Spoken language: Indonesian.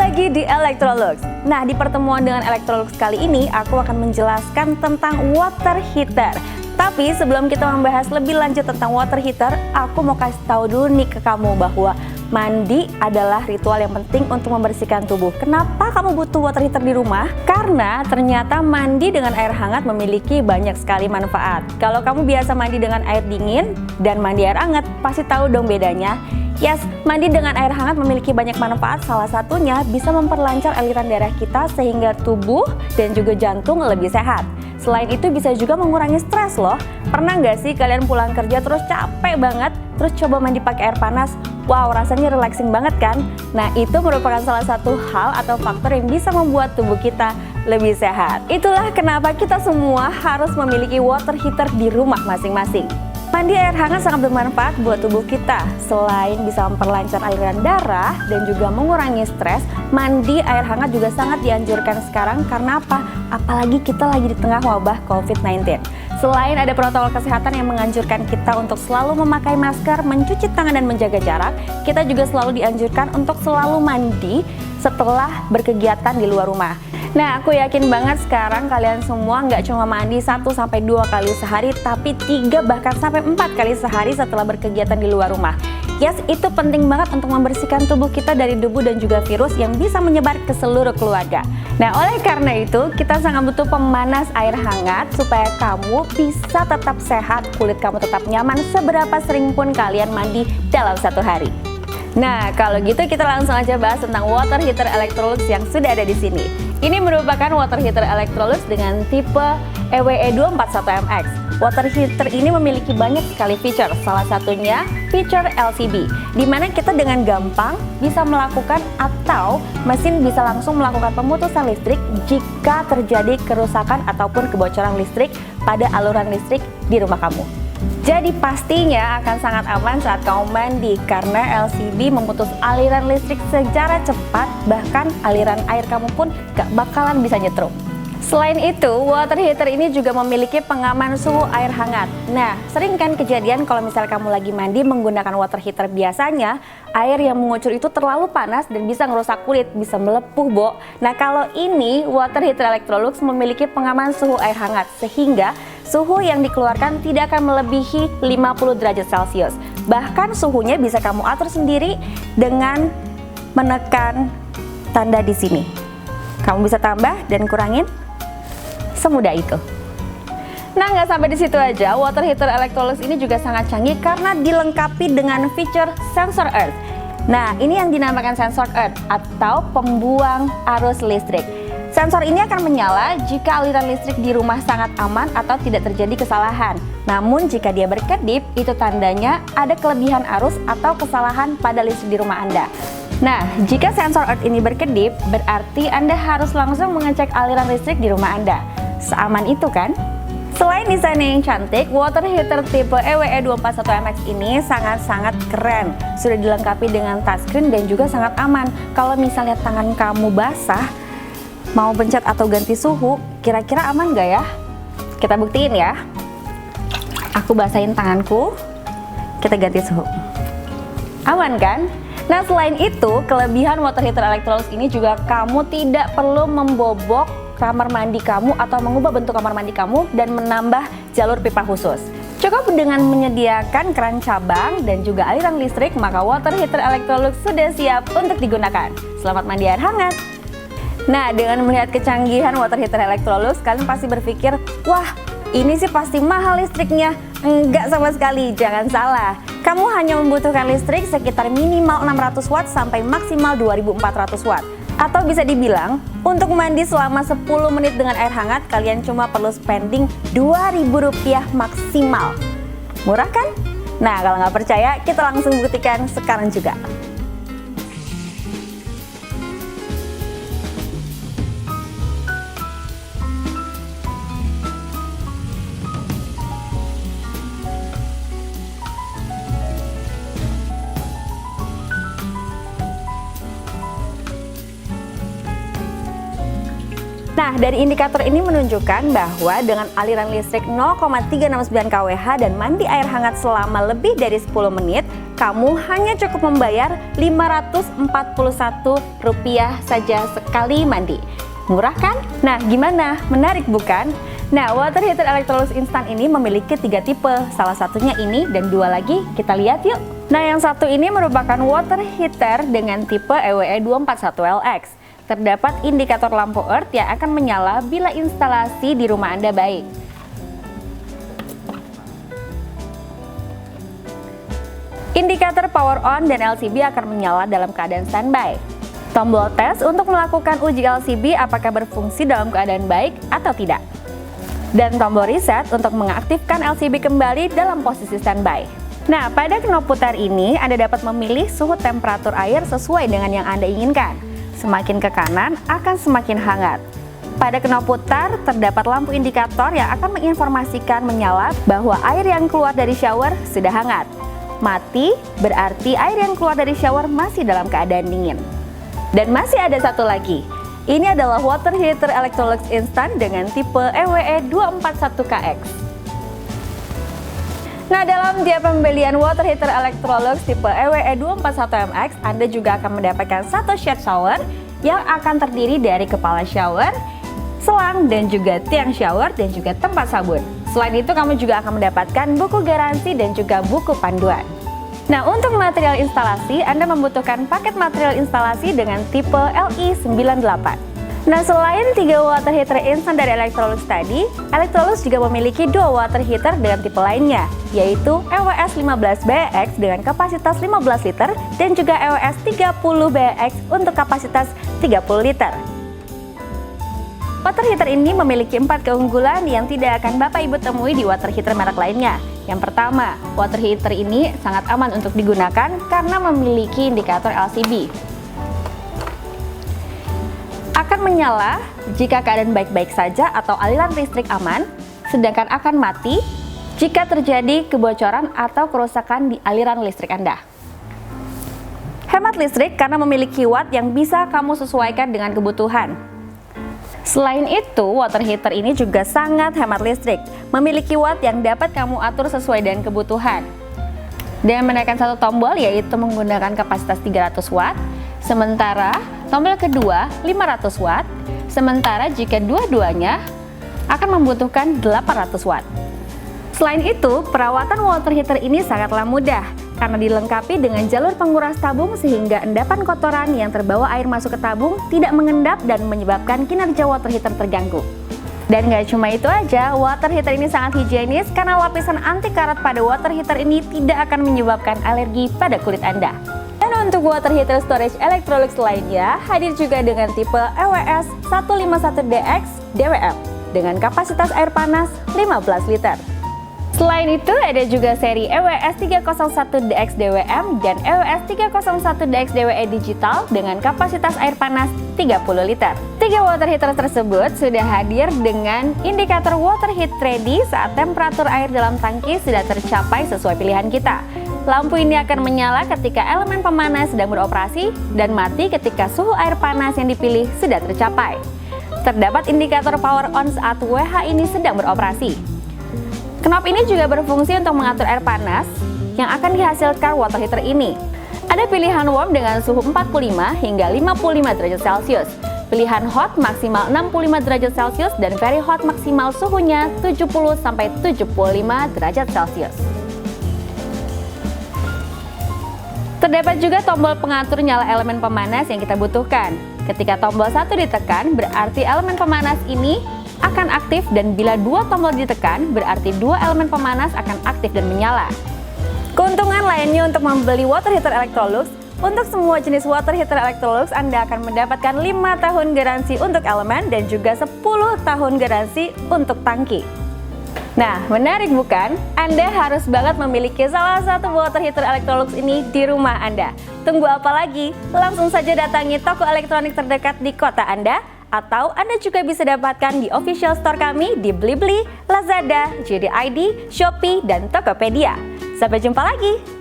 lagi di Electrolux. Nah, di pertemuan dengan Electrolux kali ini aku akan menjelaskan tentang water heater. Tapi sebelum kita membahas lebih lanjut tentang water heater, aku mau kasih tahu dulu nih ke kamu bahwa mandi adalah ritual yang penting untuk membersihkan tubuh. Kenapa kamu butuh water heater di rumah? Karena ternyata mandi dengan air hangat memiliki banyak sekali manfaat. Kalau kamu biasa mandi dengan air dingin dan mandi air hangat, pasti tahu dong bedanya. Yes, mandi dengan air hangat memiliki banyak manfaat. Salah satunya bisa memperlancar aliran darah kita sehingga tubuh dan juga jantung lebih sehat. Selain itu bisa juga mengurangi stres loh. Pernah nggak sih kalian pulang kerja terus capek banget, terus coba mandi pakai air panas? Wow, rasanya relaxing banget kan? Nah, itu merupakan salah satu hal atau faktor yang bisa membuat tubuh kita lebih sehat. Itulah kenapa kita semua harus memiliki water heater di rumah masing-masing. Mandi air hangat sangat bermanfaat buat tubuh kita. Selain bisa memperlancar aliran darah dan juga mengurangi stres, mandi air hangat juga sangat dianjurkan sekarang karena apa? Apalagi kita lagi di tengah wabah COVID-19. Selain ada protokol kesehatan yang menganjurkan kita untuk selalu memakai masker, mencuci tangan dan menjaga jarak, kita juga selalu dianjurkan untuk selalu mandi setelah berkegiatan di luar rumah. Nah, aku yakin banget sekarang kalian semua nggak cuma mandi 1-2 kali sehari, tapi 3 bahkan sampai 4 kali sehari setelah berkegiatan di luar rumah. Yes, itu penting banget untuk membersihkan tubuh kita dari debu dan juga virus yang bisa menyebar ke seluruh keluarga. Nah, oleh karena itu, kita sangat butuh pemanas air hangat supaya kamu bisa tetap sehat, kulit kamu tetap nyaman seberapa sering pun kalian mandi dalam satu hari. Nah, kalau gitu kita langsung aja bahas tentang water heater Electrolux yang sudah ada di sini. Ini merupakan water heater Electrolux dengan tipe EWE241MX. Water heater ini memiliki banyak sekali feature, salah satunya feature LCB, di mana kita dengan gampang bisa melakukan atau mesin bisa langsung melakukan pemutusan listrik jika terjadi kerusakan ataupun kebocoran listrik pada aluran listrik di rumah kamu. Jadi pastinya akan sangat aman saat kamu mandi karena LCB memutus aliran listrik secara cepat, bahkan aliran air kamu pun gak bakalan bisa nyetrum. Selain itu, water heater ini juga memiliki pengaman suhu air hangat. Nah, sering kan kejadian kalau misalnya kamu lagi mandi menggunakan water heater, biasanya air yang mengucur itu terlalu panas dan bisa ngerusak kulit, bisa melepuh, Bo. Nah, kalau ini water heater Electrolux memiliki pengaman suhu air hangat sehingga suhu yang dikeluarkan tidak akan melebihi 50 derajat Celcius. Bahkan suhunya bisa kamu atur sendiri dengan menekan tanda di sini. Kamu bisa tambah dan kurangin semudah itu. Nah, nggak sampai di situ aja, water heater Electrolux ini juga sangat canggih karena dilengkapi dengan fitur sensor earth. Nah, ini yang dinamakan sensor earth atau pembuang arus listrik. Sensor ini akan menyala jika aliran listrik di rumah sangat aman atau tidak terjadi kesalahan. Namun jika dia berkedip, itu tandanya ada kelebihan arus atau kesalahan pada listrik di rumah Anda. Nah, jika sensor earth ini berkedip, berarti Anda harus langsung mengecek aliran listrik di rumah Anda. Seaman itu kan? Selain desainnya yang cantik, water heater tipe EWE241MX ini sangat-sangat keren. Sudah dilengkapi dengan touchscreen dan juga sangat aman. Kalau misalnya tangan kamu basah, mau pencet atau ganti suhu, kira-kira aman gak ya? Kita buktiin ya. Aku basahin tanganku, kita ganti suhu. Aman kan? Nah, selain itu, kelebihan water heater Electrolux ini juga kamu tidak perlu membobok kamar mandi kamu atau mengubah bentuk kamar mandi kamu dan menambah jalur pipa khusus. Cukup dengan menyediakan keran cabang dan juga aliran listrik, maka water heater Electrolux sudah siap untuk digunakan. Selamat mandi air hangat! Nah, dengan melihat kecanggihan water heater Electrolux, kalian pasti berpikir, wah, ini sih pasti mahal listriknya. Enggak sama sekali, jangan salah. Kamu hanya membutuhkan listrik sekitar minimal 600 watt sampai maksimal 2400 watt. Atau bisa dibilang, untuk mandi selama 10 menit dengan air hangat, kalian cuma perlu spending Rp2.000 maksimal. Murah kan? Nah, kalau nggak percaya, kita langsung buktikan sekarang juga. Nah, dari indikator ini menunjukkan bahwa dengan aliran listrik 0,369 kWh dan mandi air hangat selama lebih dari 10 menit, kamu hanya cukup membayar Rp541 saja sekali mandi. Murah kan? Nah, gimana? Menarik bukan? Nah, water heater Electrolux instan ini memiliki 3 tipe. Salah satunya ini dan 2 lagi, kita lihat yuk. Nah, yang satu ini merupakan water heater dengan tipe EWE241LX. Terdapat indikator lampu earth yang akan menyala bila instalasi di rumah Anda baik. Indikator power on dan LCB akan menyala dalam keadaan standby. Tombol tes untuk melakukan uji LCB apakah berfungsi dalam keadaan baik atau tidak. Dan tombol reset untuk mengaktifkan LCB kembali dalam posisi standby. Nah, pada knop putar ini Anda dapat memilih suhu temperatur air sesuai dengan yang Anda inginkan. Semakin ke kanan akan semakin hangat. Pada knop putar terdapat lampu indikator yang akan menginformasikan menyala bahwa air yang keluar dari shower sudah hangat. Mati berarti air yang keluar dari shower masih dalam keadaan dingin. Dan masih ada satu lagi. Ini adalah water heater Electrolux instan dengan tipe EWE241KX. Nah, dalam tiap pembelian water heater Electrolux tipe EWE241MX, Anda juga akan mendapatkan satu set shower yang akan terdiri dari kepala shower, selang, dan juga tiang shower, dan juga tempat sabun. Selain itu, kamu juga akan mendapatkan buku garansi dan juga buku panduan. Nah, untuk material instalasi, Anda membutuhkan paket material instalasi dengan tipe LI98. Nah, selain 3 water heater instan dari Electrolux tadi, Electrolux juga memiliki 2 water heater dengan tipe lainnya, yaitu EWS15BX dengan kapasitas 15 liter dan juga EWS30BX untuk kapasitas 30 liter. Water heater ini memiliki 4 keunggulan yang tidak akan Bapak Ibu temui di water heater merek lainnya. Yang pertama, water heater ini sangat aman untuk digunakan karena memiliki indikator LCB. Akan menyala jika keadaan baik-baik saja atau aliran listrik aman, sedangkan akan mati jika terjadi kebocoran atau kerusakan di aliran listrik Anda. Hemat listrik karena memiliki watt yang bisa kamu sesuaikan dengan kebutuhan. Selain itu, water heater ini juga sangat hemat listrik, memiliki watt yang dapat kamu atur sesuai dengan kebutuhan. Dan menaikkan satu tombol yaitu menggunakan kapasitas 300 watt, sementara tombol kedua 500 watt, sementara jika dua-duanya akan membutuhkan 800 watt. Selain itu, perawatan water heater ini sangatlah mudah, karena dilengkapi dengan jalur penguras tabung sehingga endapan kotoran yang terbawa air masuk ke tabung tidak mengendap dan menyebabkan kinerja water heater terganggu. Dan gak cuma itu aja, water heater ini sangat higienis karena lapisan anti karat pada water heater ini tidak akan menyebabkan alergi pada kulit Anda. Dan untuk water heater storage Electrolux lainnya, hadir juga dengan tipe EWS151DX DWM dengan kapasitas air panas 15 liter. Selain itu, ada juga seri EWS301DX DWM dan EWS301DX DWE Digital dengan kapasitas air panas 30 liter. 3 water heater tersebut sudah hadir dengan indikator water heat ready saat temperatur air dalam tangki sudah tercapai sesuai pilihan kita. Lampu ini akan menyala ketika elemen pemanas sedang beroperasi dan mati ketika suhu air panas yang dipilih sudah tercapai. Terdapat indikator power on saat WH ini sedang beroperasi. Knop ini juga berfungsi untuk mengatur air panas yang akan dihasilkan water heater ini. Ada pilihan warm dengan suhu 45 hingga 55 derajat Celcius, pilihan hot maksimal 65 derajat Celcius, dan very hot maksimal suhunya 70 sampai 75 derajat Celcius. Terdapat juga tombol pengatur nyala elemen pemanas yang kita butuhkan. Ketika tombol 1 ditekan, berarti elemen pemanas ini akan aktif, dan bila 2 tombol ditekan, berarti 2 elemen pemanas akan aktif dan menyala. Keuntungan lainnya untuk membeli water heater Electrolux, untuk semua jenis water heater Electrolux Anda akan mendapatkan 5 tahun garansi untuk elemen dan juga 10 tahun garansi untuk tangki. Nah, menarik bukan? Anda harus banget memiliki salah satu water heater Electrolux ini di rumah Anda. Tunggu apa lagi? Langsung saja datangi toko elektronik terdekat di kota Anda, atau Anda juga bisa dapatkan di official store kami di Blibli, Lazada, JD ID, Shopee, dan Tokopedia. Sampai jumpa lagi!